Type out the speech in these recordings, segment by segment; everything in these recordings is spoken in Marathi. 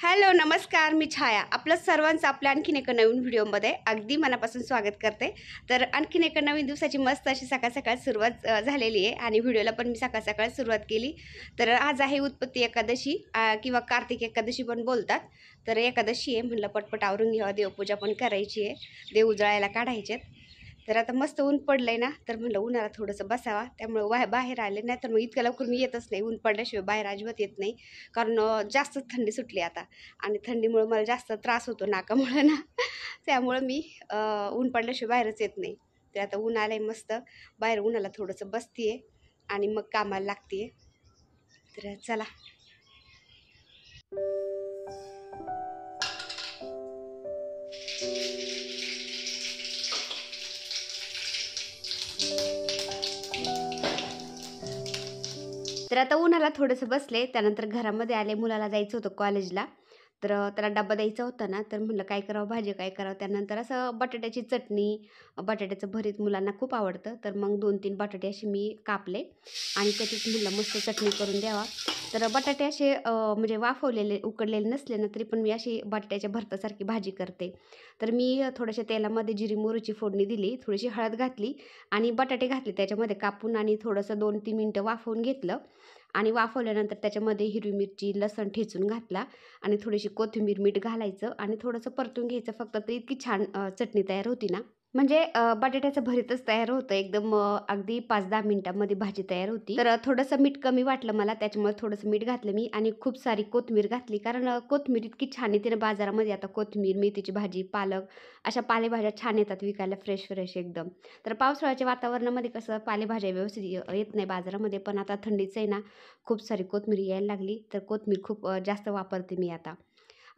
हॅलो नमस्कार, मी छाया आपलं सर्वांचं आपल्या आणखीन एका नवीन व्हिडिओमध्ये अगदी मनापासून स्वागत करते। तर आणखीन एका नवीन दिवसाची मस्त अशी सकाळ सकाळ सुरुवात झालेली आहे आणि व्हिडिओला पण मी सकाळ सकाळ सुरुवात केली। तर आज आहे उत्पत्ती एकादशी किंवा कार्तिक एकादशी पण बोलतात। तर एकादशी आहे, म्हणलं पटपट आवरून घ्यावा, देवपूजा पण करायची आहे, देव उजळायला काढायचे। तर आता मस्त ऊन पडलंय ना, तर म्हणलं उन्हाळा थोडंसं बसावा, त्यामुळे बाहेर आले, नाही तर मग इतक्या लवकर मी येतच नाही, ऊन पडल्याशिवाय बाहेर अजिबात येत नाही। कारण जास्त थंडी सुटली आता आणि थंडीमुळे मला जास्त त्रास होतो नाकामुळे ना, त्यामुळे मी ऊन पडल्याशिवाय बाहेरच येत नाही। तर आता ऊन आलंय मस्त, बाहेर उन्हाला थोडंसं बसतीये आणि मग कामाला लागतीये। तर चला तर आता उन्हाला थोडंसं बसले, त्यानंतर घरामध्ये आले, मुलाला जायचं होतं कॉलेजला। तर त्याला डब्बा द्यायचा होता ना, तर म्हणलं काय करावं, भाजी काय करावं। त्यानंतर असं बटाट्याची चटणी, बटाट्याचं भरीत मुलांना खूप आवडतं, तर मग 2-3 बटाटे असे मी कापले आणि त्याचीच म्हणलं मस्त चटणी करून द्यावा। तर बटाटे असे म्हणजे वाफवलेले उकडलेले नसले ना, तरी पण मी अशी बटाट्याच्या भरतासारखी भाजी करते। तर मी थोड्याशा तेलामध्ये जिरी मोहरीची फोडणी दिली, थोडीशी हळद घातली आणि बटाटे घातले त्याच्यामध्ये कापून आणि थोडंसं 2-3 मिनटं वाफवून घेतलं आणि वाफवल्यानंतर त्याच्यामध्ये हिरवी मिरची, लसूण ठेचून घातला आणि थोडीशी कोथिंबीर, मीठ घालायचं आणि थोडंसं परतून घ्यायचं फक्त। तर इतकी छान चटणी तयार होती ना, म्हणजे बटाट्याचं भरीतच तयार होतं एकदम, अगदी 5-10 मिनिटांमध्ये भाजी तयार होती। तर थोडंसं मीठ कमी वाटलं मला, त्याच्यामुळे थोडंसं मीठ घातलं मी आणि खूप सारी कोथिंबीर घातली, कारण कोथिंबीर इतकी छान येते ना बाजारामध्ये। आता कोथिंबीर, मेथीची भाजी, पालक अशा पालेभाज्या छान येतात विकायला, फ्रेश फ्रेश एकदम। तर पावसाळ्याच्या वातावरणामध्ये कसं पालेभाज्या व्यवस्थित येत नाही बाजारामध्ये, पण आता थंडीचं आहे ना, खूप सारी कोथिंबीर यायला लागली, तर कोथिंबीर खूप जास्त वापरते मी आता।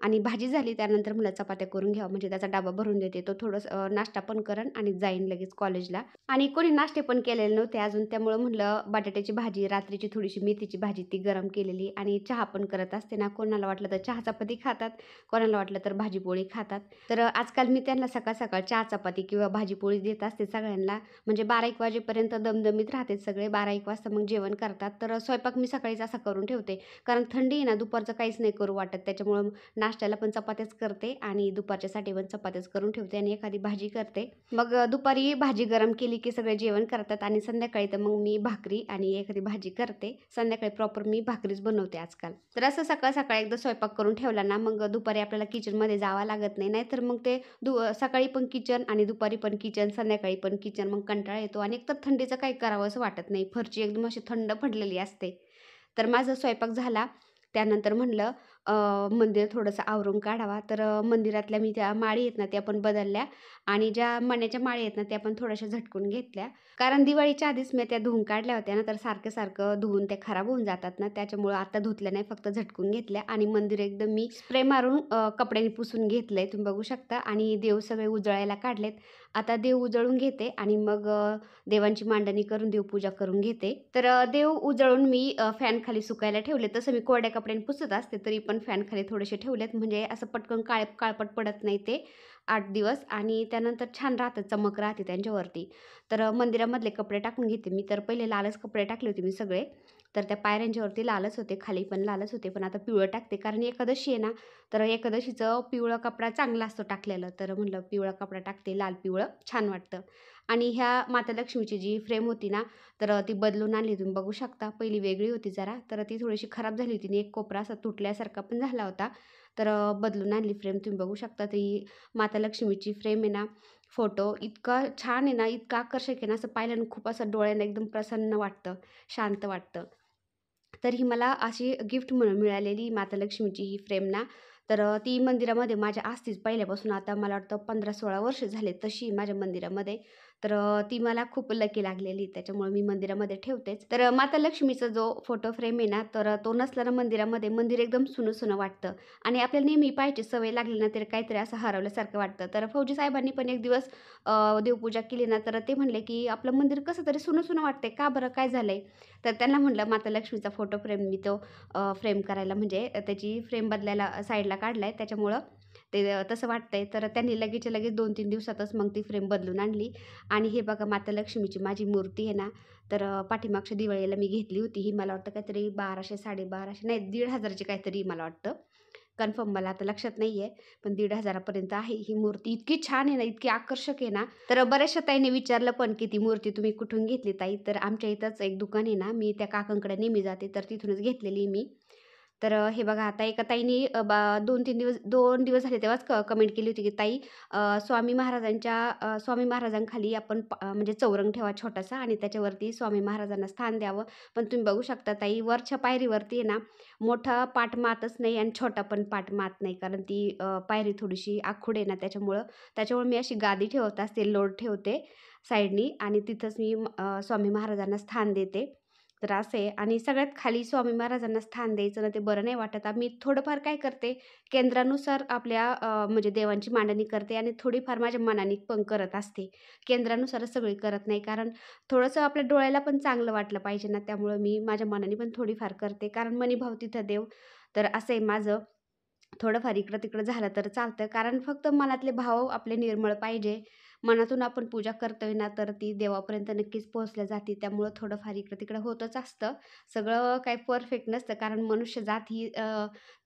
आणि भाजी झाली, त्यानंतर मला चपात्या करून घ्यावं, म्हणजे त्याचा डबा भरून देते, तो थोडंसं नाश्ता पण करेन आणि जाईन लगेच कॉलेजला। आणि कोणी नाश्ते पण केलेले नव्हते अजून, त्यामुळे म्हणलं बटाट्याची भाजी, रात्रीची थोडीशी मेथीची भाजी ती गरम केलेली आणि चहा पण करत असते ना, कोणाला वाटलं तर चहा चपाती खातात, कोणाला वाटलं तर भाजी पोळी खातात। तर आजकाल मी त्यांना सकाळ सकाळ चहा चपाती किंवा भाजी पोळी देत असते सगळ्यांना, म्हणजे 12-1 वाजेपर्यंत दमदमीत राहते सगळे, 12-1 वाजता मग जेवण करतात। तर स्वयंपाक मी सकाळीच असा करून ठेवते, कारण थंडी आहे ना, दुपारचं काहीच नाही करू वाटत, त्याच्यामुळं नाश्त्याला पण चपात्याच करते आणि दुपारच्यासाठी पण चपात्याच करून ठेवते आणि एखादी भाजी करते। मग दुपारी भाजी गरम केली की सगळे जेवण करतात आणि संध्याकाळी तर मग मी भाकरी आणि एखादी भाजी करते। संध्याकाळी प्रॉपर मी भाकरीच बनवते आजकाल। तर असं सकाळ सकाळी एकदा स्वयंपाक करून ठेवला ना, मग दुपारी आपल्याला किचनमध्ये जावं लागत नाही, नाहीतर मग ते सकाळी पण किचन आणि दुपारी पण किचन, संध्याकाळी पण किचन, मग कंटाळा येतो आणि एकतर थंडीचं काही करावं असं वाटत नाही, फरची एकदम अशी थंड पडलेली असते। तर माझा स्वयंपाक झाला, त्यानंतर म्हणलं मंदिर थोडंसं आवरून काढावा। तर मंदिरातल्या मी त्या माळी आहेत ना, त्या पण बदलल्या आणि ज्या मण्याच्या माळी आहेत ना, त्या पण थोड्याशा झटकून घेतल्या, कारण दिवाळीच्या आधीच मी त्या धुवून काढल्या होत्या ना, तर सारखं सारखं धुवून त्या खराब होऊन जातात ना, त्याच्यामुळं आता धुतल्या नाही, फक्त झटकून घेतल्या आणि मंदिर एकदम मी स्प्रे मारून कपड्याने पुसून घेतलंय, तुम्ही बघू शकता। आणि देव सगळे उजळायला काढलेत, आता देव उजळून घेते आणि मग देवांची मांडणी करून देवपूजा करून घेते। तर देव उजळून मी फॅन खाली सुकायला ठेवले, तसं मी कोरड्या कपड्याने पुसत असते, तरी पण फॅन खाली थोडेसे ठेवलेत, म्हणजे असं पटकन काळपट पडत नाही ते 8 दिवस आणि त्यानंतर छान राहतं, चमक राहते त्यांच्यावरती। तर मंदिरामधले कपडे टाकून घेते मी, तर पहिले लालच कपडे टाकले होते मी सगळे, तर त्या पायऱ्यांच्यावरती लालच होते, खाली पण लालच होते, पण आता पिवळं टाकते, कारण एकादशी आहे ना, तर एकादशीचं पिवळा कपडा चांगला असतो टाकलेलं, तर म्हणलं पिवळा कपडा टाकते, लाल पिवळं छान वाटतं। आणि ह्या माता लक्ष्मीची जी फ्रेम होती ना, तर ती बदलून आणली, तुम्ही बघू शकता, पहिली वेगळी होती जरा, तर ती थोडीशी खराब झाली होती आणि एक कोपरा असा तुटल्यासारखा पण झाला होता, तर बदलून आणली फ्रेम, तुम्ही बघू शकता। ती माता लक्ष्मीची फ्रेम आहे ना, फोटो इतका छान आहे ना, इतका आकर्षक आहे ना, असं पाहिल्यानं खूप असं डोळ्यांना एकदम प्रसन्न वाटतं, शांत वाटतं। तर ही मला अशी गिफ्ट म्हणून मिळालेली माता लक्ष्मीची ही फ्रेम ना, तर ती मंदिरामध्ये माझ्या असतीच पहिल्यापासून, आता मला वाटतं 15-16 वर्ष झाले तशी माझ्या मंदिरामध्ये, तर ती मला खूप लकी लागलेली, त्याच्यामुळे मी मंदिरामध्ये ठेवतेच। तर माता लक्ष्मीचा जो फोटो फ्रेम आहे ना, तर तो नसला ना मंदिरामध्ये, मंदिर एकदम सुनं वाटतं आणि आपल्याला नेहमी पाहायची सवय लागली ना, तर काहीतरी असं हरवल्यासारखं वाटतं। तर फौजी साहेबांनी पण एक दिवस देवपूजा केली ना, तर ते म्हणले की आपलं मंदिर कसं तरी सुनं वाटतंय, का बरं, काय झालंय? तर त्यांना म्हणलं माता लक्ष्मीचा फोटो फ्रेम मी तो फ्रेम करायला, म्हणजे त्याची फ्रेम बदलायला साईडला काढलाय, त्याच्यामुळं ते तसं वाटतंय। तर त्यांनी लगेचच्या लगेच 2-3 दिवसातच मग ती फ्रेम बदलून आणली आणि हे बघा माता लक्ष्मीची माझी मूर्ती आहे ना, तर पाठीमागच्या दिवाळीला मी घेतली होती ही, मला वाटतं काहीतरी 1200, 1250 नाही 1500ची काहीतरी मला वाटतं। कन्फर्म मला आता लक्षात नाही आहे, पण 1,500 पर्यंत आहे ही मूर्ती. इतकी छान आहे ना, इतकी आकर्षक आहे ना. तर बऱ्याचशा ताईंनी विचारलं पण, की "ती मूर्ती तुम्ही कुठून घेतली ताई?" तर आमच्या इथंच एक दुकान आहे ना, मी त्या काकांकडे नेहमी जाते, तर तिथूनच घेतलेली मी. तर हे बघा आता एका ताईंनी 2 दिवस झाले तेव्हाच कमेंट केली होती, की "ताई स्वामी महाराजांखाली आपण म्हणजे चौरंग ठेवा छोटासा आणि त्याच्यावरती स्वामी महाराजांना स्थान द्यावं." पण तुम्ही बघू शकता ताई वरच्या पायरीवरती आहे ना, मोठा पाट मातच नाही आणि छोटा पण पाट मात नाही. कारण ती पायरी थोडीशी आखूड आहे ना त्याच्यामुळे मी अशी गादी ठेवत असते, लोड ठेवते साईडनी आणि तिथंच मी स्वामी महाराजांना स्थान देते. तर असं आहे आणि सगळ्यात खाली स्वामी महाराजांना स्थान द्यायचं ना, ते बरं नाही वाटत. आम्ही थोडंफार काय करते, केंद्रानुसार आपल्या म्हणजे देवांची मांडणी करते आणि थोडीफार माझ्या मनाने पण करत असते. केंद्रानुसारच सगळी करत नाही. कारण थोडंसं आपल्या डोळ्याला पण चांगलं वाटलं पाहिजे ना, त्यामुळं मी माझ्या मनाने पण थोडीफार करते. कारण मनी भाव तिथं देव. तर असं आहे माझं. थोडंफार इकडं-तिकडं झालं तर चालतं. कारण फक्त मनातले भाव आपले निर्मळ पाहिजे. मनातून आपण पूजा करतोय ना, तर ती देवापर्यंत नक्कीच पोहोचल्या जाते. त्यामुळं थोडंफार इकडं-तिकडं होतच असतं. सगळं काही परफेक्ट नसतं. कारण मनुष्यजात ही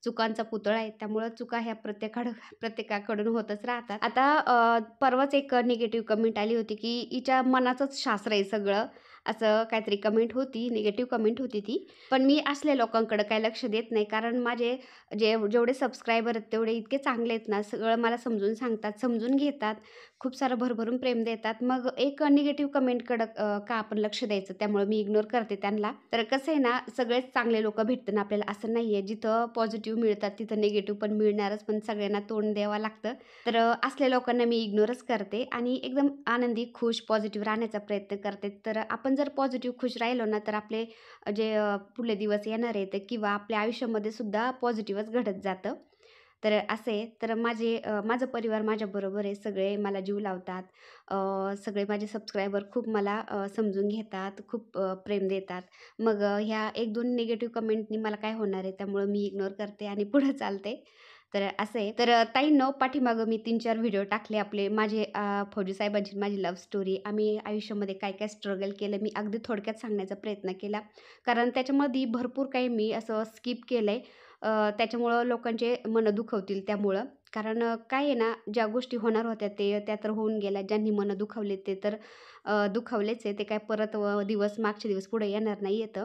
चुकांचा पुतळा आहे. त्यामुळं चुका ह्या प्रत्येकाकडून होतच राहतात. आता परवाच एक निगेटिव्ह कमेंट आली होती, की हिच्या मनाचंच शास्त्र आहे सगळं. असं काहीतरी कमेंट होती, निगेटिव्ह कमेंट होती ती. पण मी असल्या लोकांकडे काही लक्ष देत नाही. कारण माझे जेवढे सबस्क्रायबर आहेत तेवढे इतके चांगले आहेत ना, सगळं मला समजून सांगतात, समजून घेतात, खूप सारं भरभरून प्रेम देतात. मग एक निगेटिव्ह कमेंटकडं का आपण लक्ष द्यायचं? त्यामुळे मी इग्नोर करते त्यांना. तर कसं आहे ना, सगळेच चांगले लोकं भेटतात ना आपल्याला असं नाही आहे. जिथं पॉझिटिव्ह मिळतात तिथं निगेटिव्ह पण मिळणारच, पण सगळ्यांना तोंड द्यावं लागतं. तर असल्या लोकांना मी इग्नोरच करते आणि एकदम आनंदी, खुश, पॉझिटिव्ह राहण्याचा प्रयत्न करते. तर आपण जर पॉझिटिव्ह खुश राहिलो ना, तर आपले जे पुढले दिवस येणार आहेत किंवा आपल्या आयुष्यामध्ये सुद्धा पॉझिटिव्हच घडत जातं. तर असं आहे. तर माझं परिवार माझ्याबरोबर आहे. सगळे मला जीव लावतात. सगळे माझे सबस्क्रायबर खूप मला समजून घेतात, खूप प्रेम देतात. मग ह्या 1-2 निगेटिव्ह कमेंटनी मला काय होणार आहे, त्यामुळं मी इग्नोर करते आणि पुढे चालते. तर असं आहे. तर ताईंनो पाठीमागं मी 3-4 व्हिडिओ टाकले आपले माझे फौजी साहेबांची माझी लव्ह स्टोरी. आम्ही आयुष्यामध्ये काय-काय स्ट्रगल केलं मी अगदी थोडक्यात सांगण्याचा प्रयत्न केला. कारण त्याच्यामध्ये भरपूर काही मी असं स्किप केलंय. त्याच्यामुळं लोकांचे मनं दुखवतील त्यामुळं. कारण काय आहे ना, ज्या गोष्टी होणार होत्या त्या तर होऊन गेल्या. ज्यांनी मनं दुखावले ते तर दुखावलेच आहे. ते काय परत मागचे दिवस पुढे येणार नाही आहेत.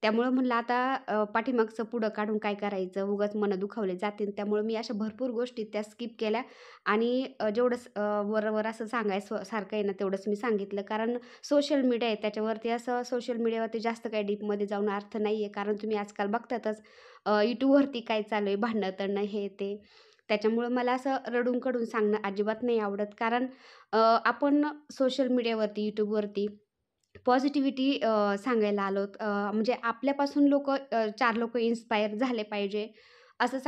त्यामुळं म्हणलं आता पाठीमागचं पुढं काढून काय करायचं? उगाच मनं दुखावले जातील. त्यामुळं मी अशा भरपूर गोष्टी त्या स्किप केल्या आणि जेवढं वर-वर असं सांगायचं सारखं आहे ना, तेवढंच मी सांगितलं. कारण सोशल मीडिया आहे त्याच्यावरती असं सोशल मीडियावरती जास्त काही डीपमध्ये जाऊन अर्थ नाही आहे. कारण तुम्ही आजकाल बघतातच यूट्यूबवरती काय चालू आहे, भांडणं-तंडणं हे ते. त्याच्यामुळं मला असं रडून-खडून सांगणं अजिबात नाही आवडत. कारण आपण सोशल मीडियावरती, यूट्यूबवरती पॉझिटिव्हिटी सांगायला आलोत. म्हणजे आपल्यापासून 4 लोकं इन्स्पायर झाले पाहिजे, असं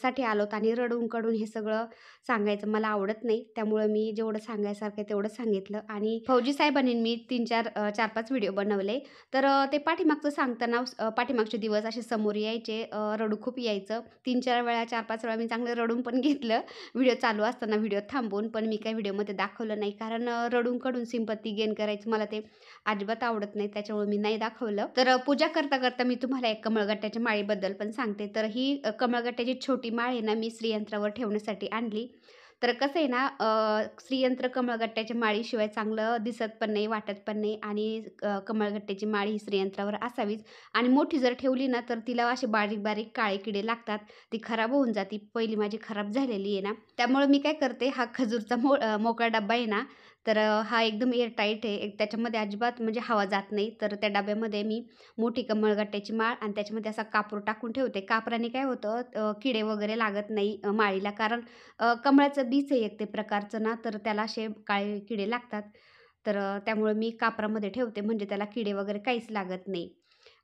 साठी आलोत आणि रडून-कडून हे सगळं सांगायचं मला आवडत नाही. त्यामुळं मी जेवढं सांगायसारखं आहे तेवढं सांगितलं आणि फौजी साहेबांनी मी 4-5 व्हिडिओ बनवले. तर ते पाठीमागचं सांगताना पाठीमागचे दिवस असे समोर यायचे. रडू खूप यायचं. 3-4 वेळा, 4-5 वेळा मी चांगलं रडून पण घेतलं. व्हिडिओ चालू असताना व्हिडिओ थांबवून. पण मी काही व्हिडिओमध्ये दाखवलं नाही. कारण रडून-कडून सिम्पती गेन करायचं मला ते अजिबात आवडत नाही. त्याच्यामुळे मी नाही दाखवलं. तर पूजा करता-करता मी तुम्हाला एक कमळगट्ट्याच्या माळीबद्दल पण सांगते. तर ही कमळगट्ट्याची छोटी माळ आहे ना, मी श्रीयंत्रावर ठेवण्यासाठी आणली. तर कसं आहे ना, श्रीयंत्र कमळगट्ट्याच्या माळीशिवाय चांगलं दिसत पण नाही, वाटत पण नाही आणि कमळगट्ट्याची माळ ही श्रीयंत्रावर असावीच आणि मोठी जर ठेवली ना, तर तिला असे बारीक-बारीक काळे किडे लागतात. ती खराब होऊन जाते. पहिली माझी खराब झालेली आहे ना, त्यामुळे मी काय करते, हा खजूरचा मोकळा डब्बा आहे ना, तर हा एकदम एअर टाईट आहे. त्याच्यामध्ये अजिबात म्हणजे हवा जात नाही. तर त्या डब्यामध्ये मी मोठी कमळगट्ट्याची माळ आणि त्याच्यामध्ये असा कापूर टाकून ठेवते. कापराने काय होतं, किडे वगैरे लागत नाही माळीला. कारण कमळाचं बीच आहे एक ते प्रकारचं ना, तर त्याला असे काळे किडे लागतात. तर त्यामुळे मी कापरामध्ये ठेवते म्हणजे त्याला किडे वगैरे काहीच लागत नाही.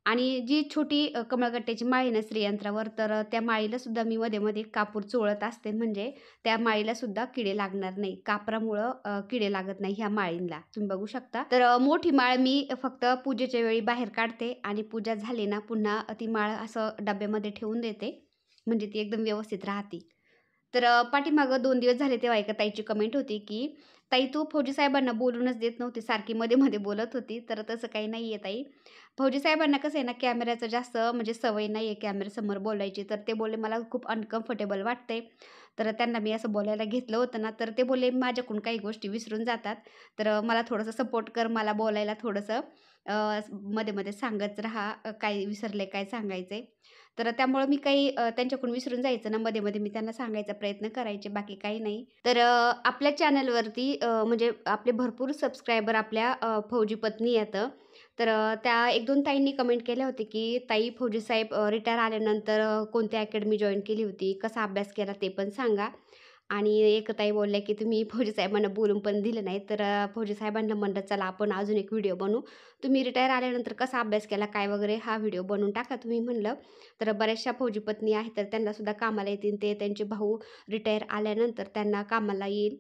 आणि जी छोटी कमळगट्ट्याची माळ आहे ना श्रीयंत्रावर, तर त्या माळीला सुद्धा मी मध्ये-मध्ये कापूर चोळत असते. म्हणजे त्या माळीला सुद्धा किडे लागणार नाही. कापरामुळं किडे लागत नाही ह्या माळींना. तुम्ही बघू शकता. तर मोठी माळ मी फक्त पूजेच्या वेळी बाहेर काढते आणि पूजा झाली ना पुन्हा ती माळ असं डब्यामध्ये ठेवून देते. म्हणजे ती एकदम व्यवस्थित राहते. तर पाठीमागं 2 दिवस झाले तेव्हा एका ताईची कमेंट होती, की "ताई तू फौजी साहेबांना बोलूनच देत नव्हती, सारखी मध्ये-मध्ये बोलत होती." तर तसं काही नाही आहे ताई. फौजी साहेबांना कसं आहे ना, कॅमेऱ्याचं जास्त म्हणजे सवय नाही आहे कॅमेऱ्यासमोर बोलायची. तर ते बोलले, "मला खूप अनकम्फर्टेबल वाटतंय." तर त्यांना मी असं बोलायला घेतलं होतं ना, तर ते बोलले, "माझ्याकडून काही गोष्टी विसरून जातात, तर मला थोडंसं सपोर्ट कर. मला बोलायला थोडंसं मध्ये-मध्ये सांगत राहा, काय विसरले, काय सांगायचंय." तर त्यामुळं मी काही त्यांच्याकडून विसरून जायचं ना, मध्ये-मध्ये मी त्यांना सांगायचा प्रयत्न करायचे, बाकी काही नाही. तर आपल्या चॅनलवरती म्हणजे आपले भरपूर सबस्क्रायबर आपल्या फौजी पत्नी आहेत. तर त्या 1-2 ताईंनी कमेंट केल्या होत्या, की "ताई, फौजी साहेब रिटायर आल्यानंतर कोणती अकॅडमी जॉइन केली होती? कसा अभ्यास केला ते पण सांगा." आणि एक ताई बोलल्या, की "तुम्ही फौजी साहेबांना बोलून पण दिलं नाही." तर फौजी साहेबांना म्हणलं, "चला आपण अजून एक व्हिडिओ बनवू. तुम्ही रिटायर आल्यानंतर कसा अभ्यास केला काय वगैरे हा व्हिडिओ बनवून टाका तुम्ही." म्हणलं. तर बऱ्याचशा फौजी पत्नी आहेत, तर त्यांनासुद्धा कामाला येतील ते. त्यांचे भाऊ रिटायर आल्यानंतर त्यांना कामाला येईल.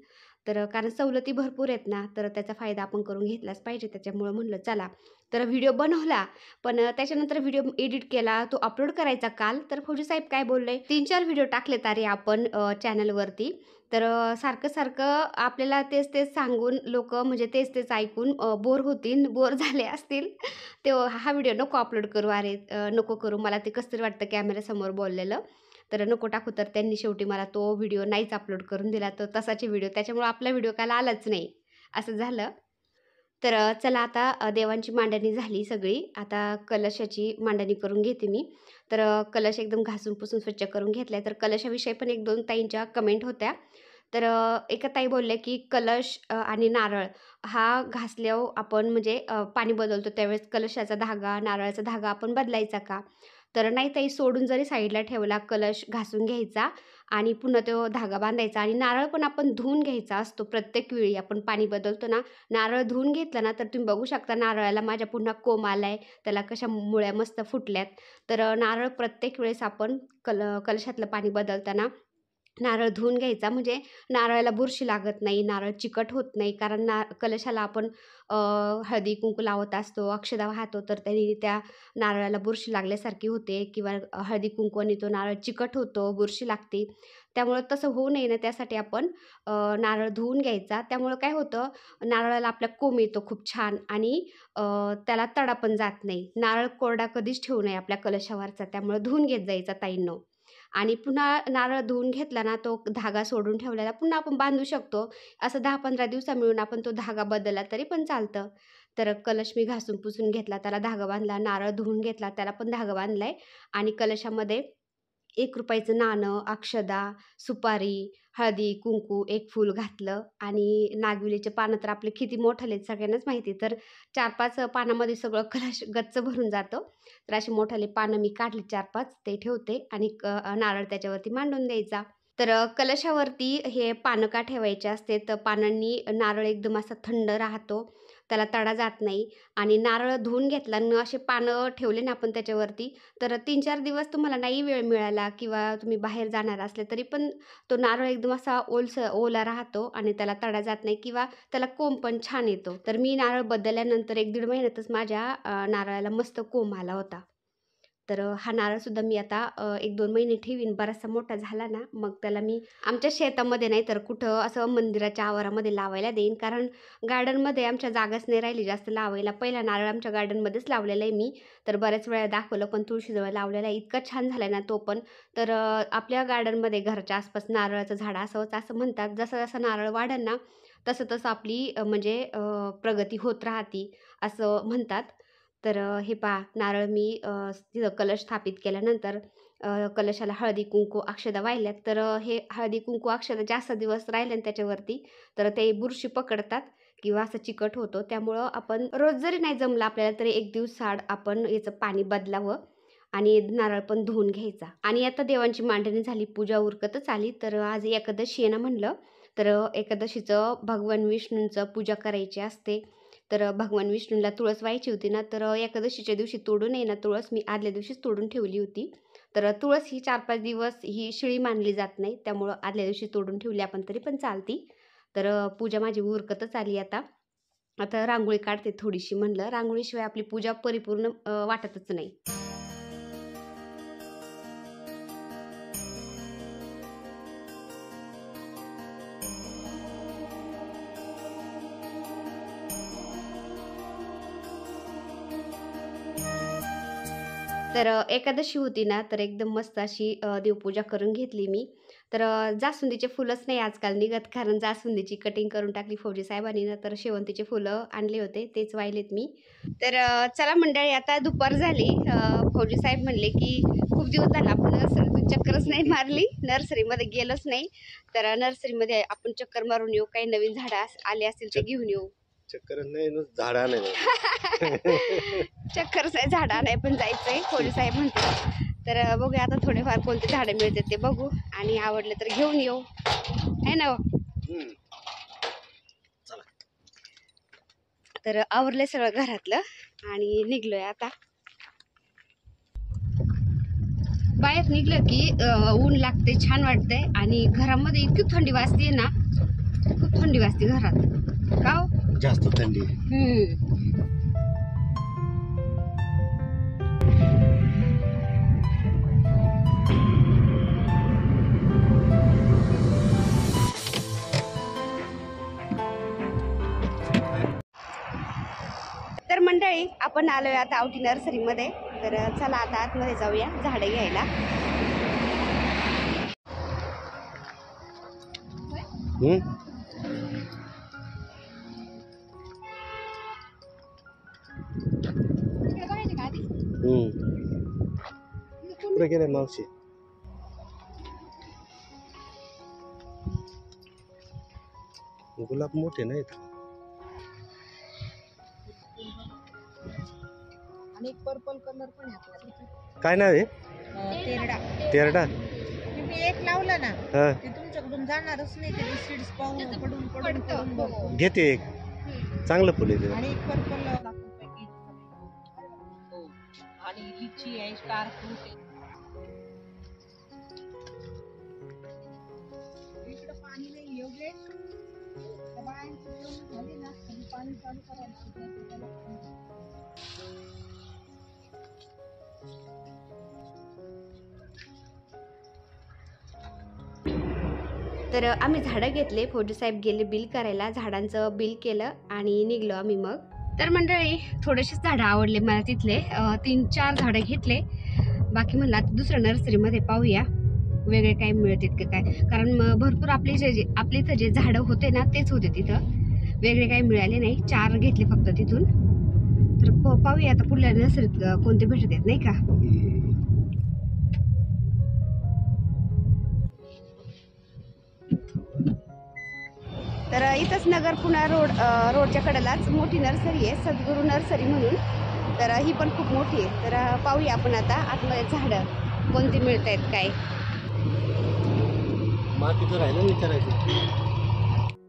तर कारण सवलती भरपूर आहेत ना, तर त्याचा फायदा आपण करून घेतलाच पाहिजे. त्याच्यामुळं म्हणलं चला. तर व्हिडिओ बनवला, पण त्याच्यानंतर व्हिडिओ एडिट केला, तो अपलोड करायचा काल. तर फौजी साहेब काय बोलले, 3-4 व्हिडिओ टाकलेत अरे आपण चॅनलवरती. तर सारखं-सारखं आपल्याला तेच-तेच सांगून लोकं म्हणजे तेच-तेच ऐकून बोर होतील, बोर झाले असतील. ते हा व्हिडिओ नको अपलोड करू अरे, नको करू. मला ते कसं तरी वाटतं कॅमेऱ्यासमोर बोललेलं. तर नको टाकू. तर त्यांनी शेवटी मला तो व्हिडिओ नाहीच अपलोड करून दिला. तर तसाच व्हिडिओ त्याच्यामुळे आपला व्हिडिओ काल आलाच नाही. असं झालं. तर चला आता देवांची मांडणी झाली सगळी. आता कलशाची मांडणी करून घेते मी. तर कलश एकदम घासून-पुसून स्वच्छ करून घेतलाय. तर कलशाविषयी पण 1-2 ताईंच्या कमेंट होत्या. तर एका ताई बोलल्या, की कलश आणि नारळ हा घासल्यावर आपण म्हणजे पाणी बदलतो त्यावेळेस कलशाचा धागा, नारळाचा धागा आपण बदलायचा का? तर नाही ताई, सोडून जरी साईडला ठेवला, कलश घासून घ्यायचा आणि पुन्हा तो धागा बांधायचा आणि नारळ पण आपण धुवून घ्यायचा असतो. प्रत्येक वेळी आपण पाणी बदलतो ना, नारळ धुवून घेतला ना, तर तुम्ही बघू शकता नारळाला माझ्या पुन्हा कोंब आलाय, त्याला कशा मुळ्या मस्त फुटल्यात. तर नारळ प्रत्येक वेळेस आपण कलशातलं पाणी बदलताना नारळ धुवून घ्यायचा म्हणजे नारळाला बुरशी लागत नाही, नारळ चिकट होत नाही. कारण कलशाला आपण हळदी-कुंकू लावत असतो, अक्षदा वाहतो, तर त्यानी त्या नारळाला बुरशी लागल्यासारखी होते किंवा हळदी-कुंकूने तो नारळ चिकट होतो, बुरशी लागते. त्यामुळं तसं होऊ नये ना, त्यासाठी आपण नारळ धुवून घ्यायचा. त्यामुळं काय होतं, नारळाला आपल्या कोंब येतो खूप छान आणि त्याला तडा पण जात नाही. नारळ कोरडा कधीच ठेवू नये आपल्या कलशावरचा, त्यामुळं धुवून घेत जायचा ताईंनो. आणि पुन्हा नारळ धुवून घेतला ना, तो धागा सोडून ठेवलेला पुन्हा आपण बांधू शकतो. असं 10-15 दिवसा मिळून आपण तो धागा बदलला तरी पण चालतं. तर कलश मी घासून-पुसून घेतला, त्याला धागा बांधला, नारळ धुवून घेतला, त्याला पण धागा बांधलाय आणि कलशामध्ये ₹1 नाणं, अक्षदा, सुपारी, हळदी, कुंकू, एक फूल घातलं आणि नागविलीचे पानं तर आपले किती मोठाले आहेत सगळ्यांनाच माहिती आहे. तर 4-5 पानामध्ये सगळं कलश गच्च भरून जातं. तर असे मोठाले पानं मी काढले 4-5 ते ठेवते आणि नारळ त्याच्यावरती मांडून द्यायचा. तर कलशावरती हे पानं का ठेवायचे असते, तर पानांनी नारळ एकदम असा थंड राहतो, त्याला तडा जात नाही आणि नारळ धुवून घेतला आणि असे पानं ठेवले ना आपण त्याच्यावरती, तर 3-4 दिवस तुम्हाला नाही वेळ मिळाला किंवा तुम्ही बाहेर जाणार असले, तरी पण तो नारळ एकदम असा ओला राहतो आणि त्याला तडा जात नाही किंवा त्याला कोंब पण छान येतो. तर मी नारळ बदलल्यानंतर 1-1.5 महिन्यातच माझ्या नारळाला मस्त कोंब आला होता. तर हा नारळसुद्धा मी आता 1-2 महिने ठेवीन. बराचसा मोठा झाला ना, मग त्याला मी आमच्या शेतामध्ये नाही तर कुठं असं मंदिराच्या आवारामध्ये लावायला देईन. कारण गार्डनमध्ये आमच्या जागाच नाही राहिली जास्त लावायला. पहिला नारळ आमच्या गार्डनमध्येच लावलेला आहे मी. तर बऱ्याच वेळा दाखवलं पण तुळशीजवळ लावलेला आहे. इतका छान झाला ना तो पण. तर आपल्या गार्डनमध्ये घराच्या आसपास नारळाचं झाड असावंच असं म्हणतात. जसं-जसं नारळ वाढेल ना, तसं-तसं आपली म्हणजे प्रगती होत राहते असं म्हणतात. तर हे पहा नारळ मी तिथं कलश स्थापित केल्यानंतर कलशाला हळदी-कुंकू, अक्षदा वाहिल्यात. तर हे हळदी-कुंकू, अक्षदा जास्त दिवस राहिले ना त्याच्यावरती, तर ते बुरशी पकडतात किंवा असं चिकट होतं. त्यामुळं आपण रोज जरी नाही जमलं आपल्याला, तरी 1 दिवसाआड आपण याचं पाणी बदलावं आणि नारळ पण धुवून घ्यायचा. आणि आता देवांची मांडणी झाली, पूजा उरकतच आली. तर आज एकादशी आहे ना म्हणलं, तर एकादशीचं भगवान विष्णूंचं पूजा करायची असते. तर भगवान विष्णूला तुळस व्हायची होती ना, तर एकादशीच्या दिवशी तोडू नये ना तुळस, मी आदल्या दिवशीच तोडून ठेवली होती. तर तुळस ही 4-5 दिवस ही शिळी मानली जात नाही, त्यामुळं आदल्या दिवशी तोडून ठेवली आपण तरी पण चालती. तर पूजा माझी उरकतच आली आता. आता रांगोळी काढते थोडीशी म्हणलं, रांगोळीशिवाय आपली पूजा परिपूर्ण वाटतच नाही. तर एकादशी होती ना, तर एकदम मस्त अशी देवपूजा करून घेतली मी. तर जास्वंदीचे फुलंच नाही आजकाल निघत, कारण जास्वंदीची कटिंग करून टाकली फौजी साहेबांनी ना, तर शेवंतीचे फुलं आणले होते, तेच वाहिलेत मी. तर चला मंडळी, आता दुपार झाली. फौजी साहेब म्हणले, की खूप दिवस झाला आपण नर्सरीतून चक्करच नाही मारली, नर्सरीमध्ये गेलोच नाही. तर नर्सरीमध्ये आपण चक्कर मारून येऊ, काही नवीन झाडं आले असतील ते घेऊन येऊ. चक्कर नाही ना, झाडा नाही. चक्करच नाही, झाडा नाही पण जायचंय फौजी साहेब म्हणते. तर बघूया आता थोडेफार कोणते झाडं मिळतात ते बघू, आणि आवडले तर घेऊन येऊ, है ना. तर आवरले सगळं घरातलं आणि निघलोय आता. बाहेर निघलं की ऊन लागते, छान वाटतंय, आणि घरामध्ये इतकी थंडी वाजते ना, खूप थंडी वाजते घरात. का हो? जास्त थंडी. तर मंडळी, आपण आलोय आता आवटी नर्सरीमध्ये. तर चला आता आतमध्ये जाऊया झाडं घ्यायला. पुढे गेले मावशी. गुलाब मोठे नाहीत. आणि पर्पल कलर पण आहे. काय नाव आहे? तेरडा. तेरडा. तुम्ही एक लावलं ना, ते तुमच्याकडून जाणारच नाही, ते सीड्स पाहून पडून पडून घेते एक चांगलं फुल आहे. आणि एक पर्पल आणि लिची आहे, स्टार फ्रूट आहे. इकडे पाणी नाही योग्य, झाली ना पाणी चालू करायला. तर आम्ही झाडं घेतले, फौजी साहेब गेले बिल करायला, झाडांचं बिल केलं आणि निघलो आम्ही मग. तर मंडळी, थोडेसेच झाडं आवडले मला तिथले, 3-4 झाडं घेतले. बाकी म्हणलं आता दुसऱ्या नर्सरीमध्ये पाहूया वेगळे काय मिळतात का काय, कारण भरपूर आपले इथं जे झाडं होते ना तेच होते तिथं, वेगळे काही मिळाले नाही. 4 घेतले फक्त तिथून. तर पाहूया आता पुढल्या नर्सरीत कोणते भेटत आहेत, नाही का. तर इथंच नगर पुणा रोडच्या कडेलाच मोठी नर्सरी आहे, सद्गुरू नर्सरी म्हणून. तर ही पण खूप मोठी आहे. तर पाहूया आपण आता आतमध्ये झाडं कोणती मिळत आहेत काय. मातीचं राहिलं विचारायचं.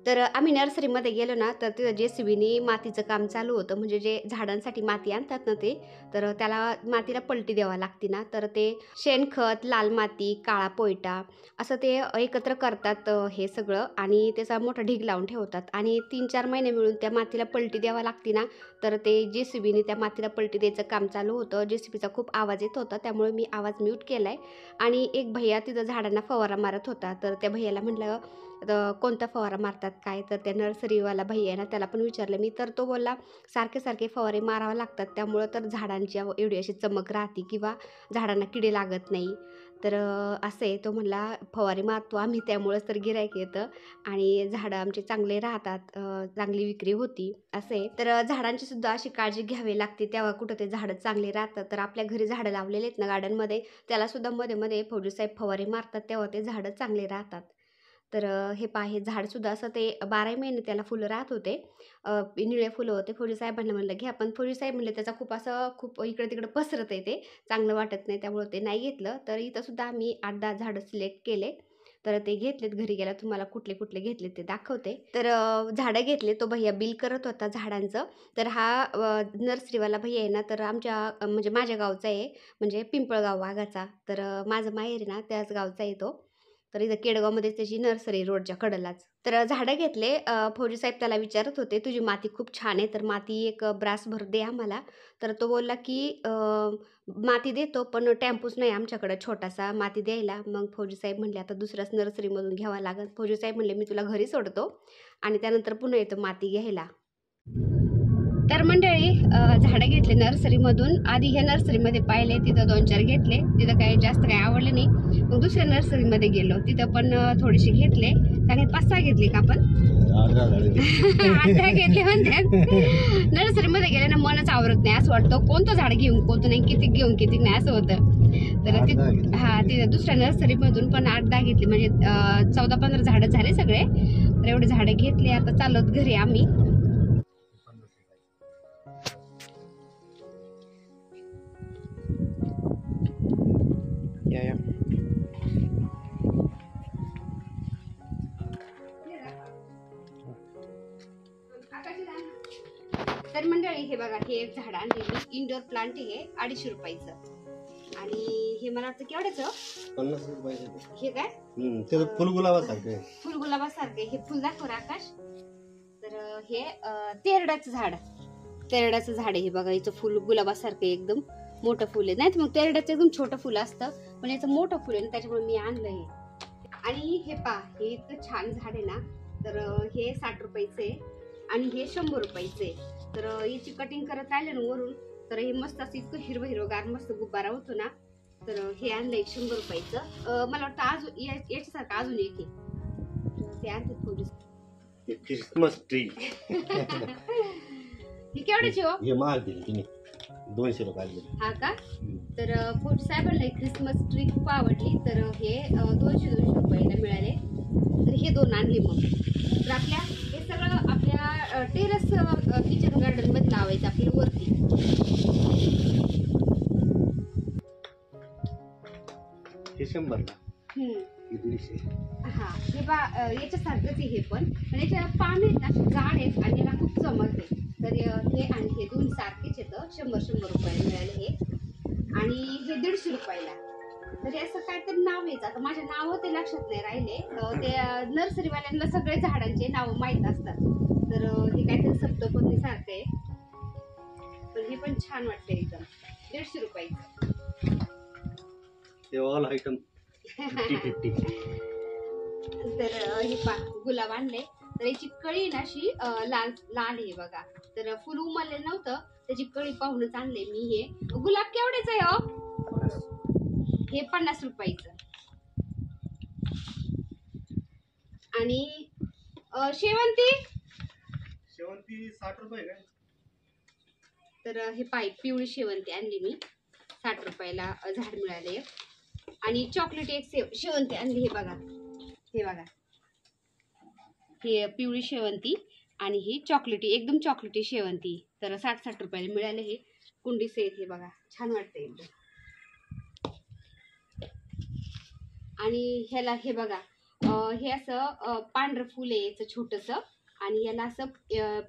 तर आम्ही नर्सरीमध्ये गेलो ना, तर तिथं JCBने मातीचं काम चालू होतं, म्हणजे जे झाडांसाठी माती आणतात ना ते, तर त्याला मातीला पलटी द्यावा लागते ना, तर ते शेणखत, लाल माती, काळा पोयटा असं ते एकत्र करतात हे सगळं, आणि त्याचा मोठा ढीग लावून ठेवतात, आणि 3-4 महिने मिळून त्या मातीला पलटी द्यावा लागते ना, तर ते JCBने त्या मातीला पलटी द्यायचं काम चालू होतं. JCBचा खूप आवाज येत होता, त्यामुळे मी आवाज म्यूट केलाय. आणि एक भैया तिथं झाडांना फवारा मारत होता. तर त्या भैयाला म्हटलं कोणता फवारा मारतात काय, तर त्या नर्सरीवाला भैया आहे ना, त्याला पण विचारलं मी, तर तो बोलला सारखे सारखे फवारे मारावे लागतात, त्यामुळं तर झाडांची एवढी अशी चमक राहते किंवा झाडांना किडे लागत नाही. तर असे तो म्हणला फवारे मारतो आम्ही, त्यामुळंच तर गिऱ्हाईक येतं आणि झाडं आमचे चांगले राहतात, चांगली विक्री होती असे. तर झाडांची सुद्धा अशी काळजी घ्यावी लागते, तेव्हा कुठं ते झाडं चांगले राहतात. तर आपल्या घरी झाडं लावलेले आहेत ना गार्डनमध्ये, त्यालासुद्धा मध्ये मध्ये फौजी साहेब फवारे मारतात, तेव्हा ते झाडं चांगले राहतात. तर हे पहा, हे झाडसुद्धा असं ते 12 महिने त्याला फुलं राहत होते, निळे फुलं होते. फौजी साहेबांना म्हणलं घ्या, पण फौजी साहेब म्हणले त्याचा खूप इकडे तिकडे पसरत आहे, ते चांगलं वाटत नाही, त्यामुळे ते नाही घेतलं. तर इथंसुद्धा आम्ही 8-10 झाडं सिलेक्ट केले. तर ते घेतलेत, घरी गेला तुम्हाला कुठले कुठले घेतले ते दाखवते. तर झाडं घेतले, तो भैया बिल करत होता झाडांचं. तर हा नर्सरीवाला भैया आहे ना, तर म्हणजे माझ्या गावचा आहे, म्हणजे पिंपळगाव वाघाचा. तर माझं माहेर आहे ना त्याच गावचा आहे तो. तर इथं केडगावमध्येच त्याची नर्सरी रोडच्या कडेलाच. तर झाडं घेतले. फौजी साहेब त्याला विचारत होते, तुझी माती खूप छान आहे, तर माती एक ब्रासभर दे आम्हाला. तर तो बोलला की माती देतो, पण टेम्पोच नाही आमच्याकडं छोटासा माती द्यायला. मग फौजी साहेब म्हणले आता दुसऱ्याच नर्सरीमधून घ्यावा लागेल. फौजी साहेब म्हणले मी तुला घरी सोडतो आणि त्यानंतर पुन्हा येतो माती घ्यायला. तर मंडळी झाडं घेतले नर्सरीमधून. आधी ह्या नर्सरीमध्ये पाहिले, तिथं 2-4 घेतले, तिथं काही जास्त काही आवडलं नाही. मग दुसऱ्या नर्सरीमध्ये गेलो, तिथं पण थोडेसे घेतले, चांगले 5-6 घेतले का आपण 8-10 घेतले म्हणतात. नर्सरीमध्ये गेले ना मनच आवरत नाही, असं वाटतं कोणतं झाड घेऊन कोणतं नाही, किती घेऊन किती नाही असं होतं. तर तिथे दुसऱ्या नर्सरीमधून पण 8-10 घेतले, म्हणजे 14-15 झाडं झाले सगळे. तर एवढे झाडं घेतले. आता चालत घरी आम्ही. तर मंडळी हे बघा, हे एक झाड आणले मी, इंडोर प्लांट आहे, 250 रुपयाचं. आणि हे मला वाटतं केवढ्याचं, 50 रुपयाचं. हे काय ते फुलगुलाबासारखं आहे. फुलगुलाबासारखे. हे फुल दाखव आकाश. तर हे तेरड्याचं झाड आहे. हे बघा, याचं फुल गुलाबासारखं एकदम मोठं फुल आहे. नाही तर मग तेरड्याचं एकदम छोटं फुल असतं, पण याचं मोठं फुल आहे ना, त्याच्यामुळे मी आणलं हे. आणि हे पहा, हे इतकं छान झाड आहे ना. तर हे 60 रुपयाचं आहे आणि हे 100 रुपयाचं आहे. तर याची कटिंग करत राहिले ना वरून, तर हे मस्त असं इतकं हिरवगार मस्त गुब्बारा होतो ना. तर हे आणलंय 100 रुपयाचं. मला वाटतं अजून याच्यासारखं अजून एक आहे, ते आणते थोडी. Christmas tree. ही केवढ्याची हो? हे महाग दिली तिने, 200 रुपयाला दिली. हा का? तर फौजी साहेबांना क्रिसमस ट्री खूप आवडली, तर हे 200 रुपयाला मिळाले. तर हे 2 आणले. मग तर आपल्या हे सगळं आपल्या टेरेस किचन गार्डन मध्ये लावायचं आपल्याला वरती. हे 100ला, हे 150. हा, हे बा याच्यासारखंच आहे हे पण याच्या पान आहेत ना जाड आहेत आणि याला खूप चमकते. तर हे आणि हे 2 सारखेच येतं. 100 रुपयाला मिळाले हे. आणि हे 150 रुपयाला. तर असं काहीतरी नाव यायचं, आता माझे नाव ते लक्षात नाही राहिले. ते नर्सरीवाल्यांना सगळे झाडांचे नाव माहीत असतात. तर हे काहीतरी सप्तपदी सारखं आहे, पण हे पण छान वाटतं एकदम. 150 रुपयाचं. ते ऑल आयटम 50-50. तर हे पा गुलाब आणले. तर याची कळी ना अशी लाल लाल आहे बघा. तर फुल उमलले नव्हतं, त्याची कळी पाहूनच आणले मी. हे गुलाब केवढ्याचं आहे हो? हे 50 रुपयाचं. आणि शेवंती 60 रुपये काय? तर हे पिवळी शेवंती आणली मी, 60 रुपयाला झाड मिळाले. आणि चॉकलेट एक शेवंती आणली. हे बघा हे पिवळी शेवंती आणि ही चॉकलेटी, एकदम चॉकलेटी शेवंती. तर 60 रुपयाला मिळाले. हे कुंडी सेट. हे बघा, छान वाटतं एकदम. आणि ह्याला हे बघा, हे असं पांढरं फुल आहे याचं छोटंसं, आणि याला असं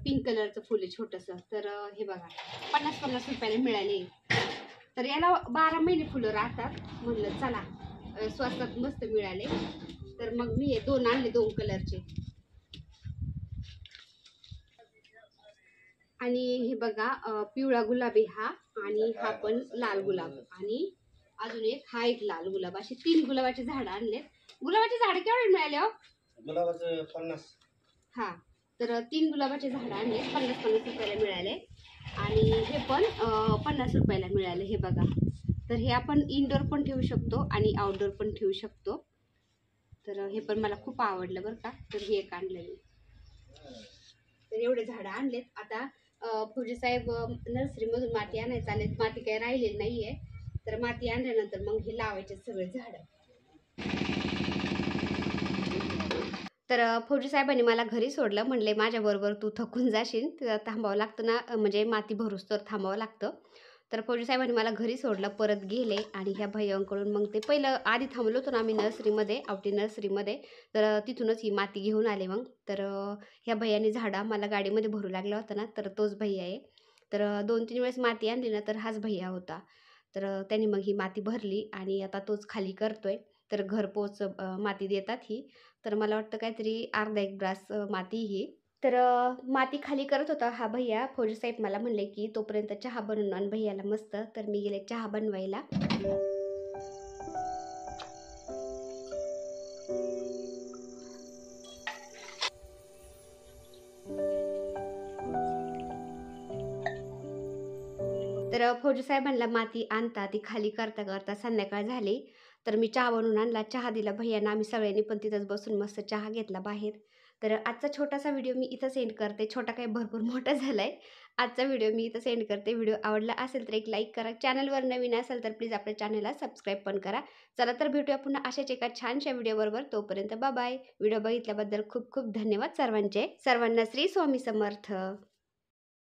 पिंक कलरचं फुल आहे छोटंसं. तर हे बघा 50-50 रुपयाला मिळाले. तर याला 12 महिने फुलं राहतात. म्हणलं चला स्वस्तात मस्त मिळाले. तर मग मी हे 2 आणले, 2 कलरचे. आणि हे बघा पिवळा गुलाबी हा, आणि हा पण लाल गुलाब, आणि अजून एक हा एक लाल गुलाब. असे 3 गुलाबाचे झाड आणले. गुलाबाचे झाड केवढे मिळाले हो? गुलाबाचं 50. हा, तर 3 गुलाबाचे झाड आणले, 50-50 रुपयाला मिळाले. आणि हे पण 50 रुपयाला मिळाले. हे बघा, तर हे आपण इनडोअर पण ठेवू शकतो आणि आउटडोअर पण ठेवू शकतो. तर हे पण मला खूप आवडलं बरं का. तर हे एक आणलं मी. तर एवढे झाडं आणलेत. आता फौजी साहेब नर्सरीमधून माती आणायचं आलेत. माती काही राहिलेली नाहीये. तर माती आणल्यानंतर मग हे लावायचे सगळे झाड. तर फौजी साहेबांनी मला घरी सोडलं. म्हणले माझ्याबरोबर तू थकून जाशील, तर थांबावं लागतं ना, म्हणजे माती भरूस तर थांबावं लागतं. तर फौजी साहेबांनी मला घरी सोडलं, परत गेले. आणि ह्या भैयांकडून मग ते पहिलं आधी थांबलो होतो ना आम्ही नर्सरीमध्ये, आवटी नर्सरीमध्ये. तर तिथूनच ही माती घेऊन आले मग. तर ह्या भैयाने झाडं मला गाडीमध्ये भरू लागला होता ना, तर तोच भैया आहे. तर 2-3 वेळेस माती आणली ना, तर हाच भैया होता. तर त्यांनी मग ही माती भरली आणि आता तोच खाली करतोय. तर घरपोच माती देतात ही. तर मला वाटतं काहीतरी अर्धा 1 ग्लास माती ही. तर माती खाली करत होता हा भैया. फौजी साहेब मला म्हणले की तोपर्यंत चहा बनवून आण भैयाला मस्त. तर मी गेले चहा बनवायला. तर फौजी साहेबांना माती आणता ती खाली करता करता संध्याकाळ झाली. तर मी चहा बनवून आणला, चहा दिला भैयांना, आम्ही सगळ्यांनी पण तिथंच बसून मस्त चहा घेतला बाहेर. तर आजचा छोटासा व्हिडिओ मी इथं सेंड करते. छोटा काही भरपूर मोठा झाला आहे. आजचा व्हिडिओ मी इथं सेंड करते. व्हिडिओ आवडला असेल तर एक लाईक करा. चॅनलवर नवीन असेल तर प्लीज आपल्या चॅनलला सबस्क्राईब पण करा. चला तर भेटूया पुन्हा अशाच एका छानशा व्हिडिओबरोबर. तोपर्यंत बाय बाय. व्हिडिओ बघितल्याबद्दल खूप खूप धन्यवाद सर्वांचे. सर्वांना श्री स्वामी समर्थ.